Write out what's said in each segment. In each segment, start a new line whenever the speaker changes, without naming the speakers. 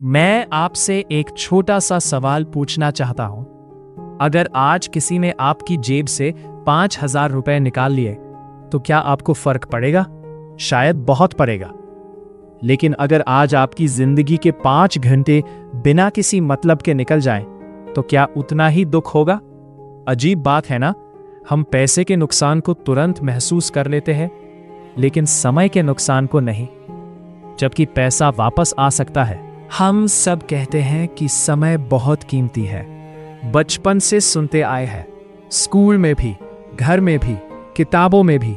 मैं आपसे एक छोटा सा सवाल पूछना चाहता हूं। अगर आज किसी ने आपकी जेब से 5,000 रुपए निकाल लिए तो क्या आपको फर्क पड़ेगा? शायद बहुत पड़ेगा। लेकिन अगर आज आपकी जिंदगी के 5 घंटे बिना किसी मतलब के निकल जाएं तो क्या उतना ही दुख होगा? अजीब बात है ना, हम पैसे के नुकसान को तुरंत महसूस कर लेते हैं लेकिन समय के नुकसान को नहीं, जबकि पैसा वापस आ सकता है। हम सब कहते हैं कि समय बहुत कीमती है, बचपन से सुनते आए हैं, स्कूल में भी, घर में भी, किताबों में भी।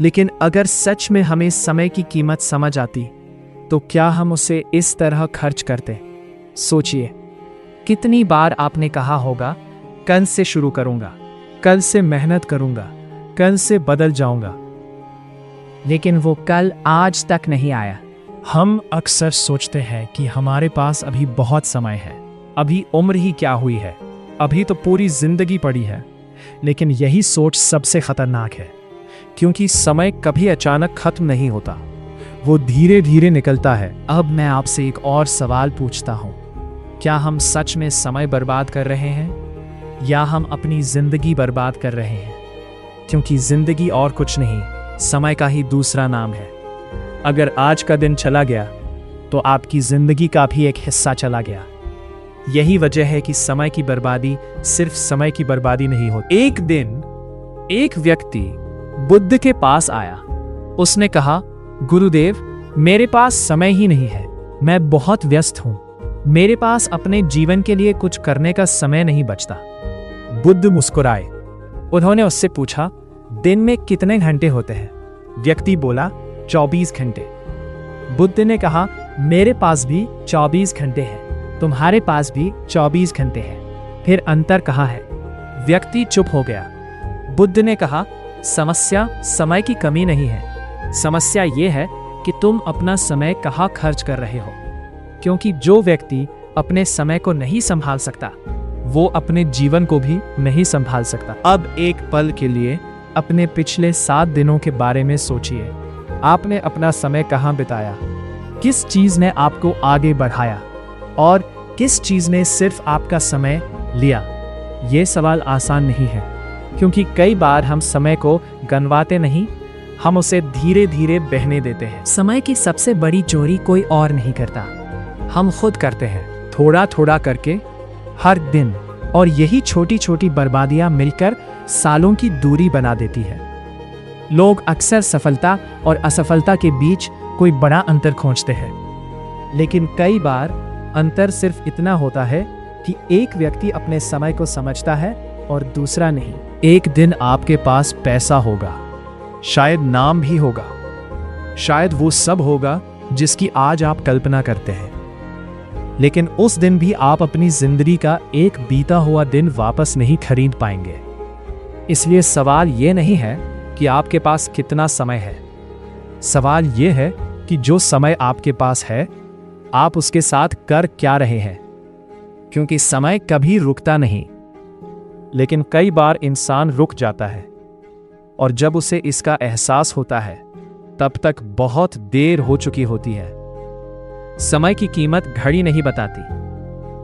लेकिन अगर सच में हमें समय की कीमत समझ आती तो क्या हम उसे इस तरह खर्च करते? सोचिए, कितनी बार आपने कहा होगा कल से शुरू करूंगा, कल से मेहनत करूंगा, कल से बदल जाऊंगा, लेकिन वो कल आज तक नहीं आया। हम अक्सर सोचते हैं कि हमारे पास अभी बहुत समय है, अभी उम्र ही क्या हुई है, अभी तो पूरी जिंदगी पड़ी है। लेकिन यही सोच सबसे खतरनाक है, क्योंकि समय कभी अचानक खत्म नहीं होता, वो धीरे धीरे निकलता है। अब मैं आपसे एक और सवाल पूछता हूं, क्या हम सच में समय बर्बाद कर रहे हैं या हम अपनी जिंदगी बर्बाद कर रहे हैं? क्योंकि जिंदगी और कुछ नहीं, समय का ही दूसरा नाम है। अगर आज का दिन चला गया तो आपकी जिंदगी का भी एक हिस्सा चला गया। यही वजह है कि समय की बर्बादी सिर्फ समय की बर्बादी नहीं होती। एक दिन एक व्यक्ति बुद्ध के पास आया। उसने कहा, गुरुदेव, मेरे पास समय ही नहीं है, मैं बहुत व्यस्त हूं, मेरे पास अपने जीवन के लिए कुछ करने का समय नहीं बचता। बुद्ध मुस्कुराए। उन्होंने उससे पूछा, दिन में कितने घंटे होते हैं? व्यक्ति बोला, 24 घंटे। बुद्ध ने कहा, मेरे पास भी 24 घंटे हैं, तुम्हारे पास भी 24 घंटे हैं, फिर अंतर कहाँ है? व्यक्ति चुप हो गया। बुद्ध ने कहा, समस्या समय की कमी नहीं है, समस्या यह है कि तुम अपना समय कहाँ खर्च कर रहे हो। क्योंकि जो व्यक्ति अपने समय को नहीं संभाल सकता वो अपने जीवन को भी नहीं संभाल सकता। अब एक पल के लिए अपने पिछले 7 दिनों के बारे में सोचिए। आपने अपना समय कहाँ बिताया? किस चीज ने आपको आगे बढ़ाया और किस चीज ने सिर्फ आपका समय लिया? ये सवाल आसान नहीं है, क्योंकि कई बार हम समय को गंवाते नहीं, हम उसे धीरे धीरे बहने देते हैं। समय की सबसे बड़ी चोरी कोई और नहीं करता, हम खुद करते हैं, थोड़ा थोड़ा करके, हर दिन। और यही छोटी छोटी बर्बादियां मिलकर सालों की दूरी बना देती है। लोग अक्सर सफलता और असफलता के बीच कोई बड़ा अंतर खोजते हैं, लेकिन कई बार अंतर सिर्फ इतना होता है कि एक व्यक्ति अपने समय को समझता है और दूसरा नहीं। एक दिन आपके पास पैसा होगा, शायद नाम भी होगा, शायद वो सब होगा जिसकी आज आप कल्पना करते हैं, लेकिन उस दिन भी आप अपनी जिंदगी का एक बीता हुआ दिन वापस नहीं खरीद पाएंगे। इसलिए सवाल ये नहीं है कि आपके पास कितना समय है, सवाल यह है कि जो समय आपके पास है आप उसके साथ कर क्या रहे हैं। क्योंकि समय कभी रुकता नहीं, लेकिन कई बार इंसान रुक जाता है, और जब उसे इसका एहसास होता है तब तक बहुत देर हो चुकी होती है। समय की कीमत घड़ी नहीं बताती,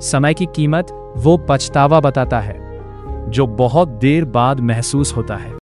समय की कीमत वो पछतावा बताता है जो बहुत देर बाद महसूस होता है।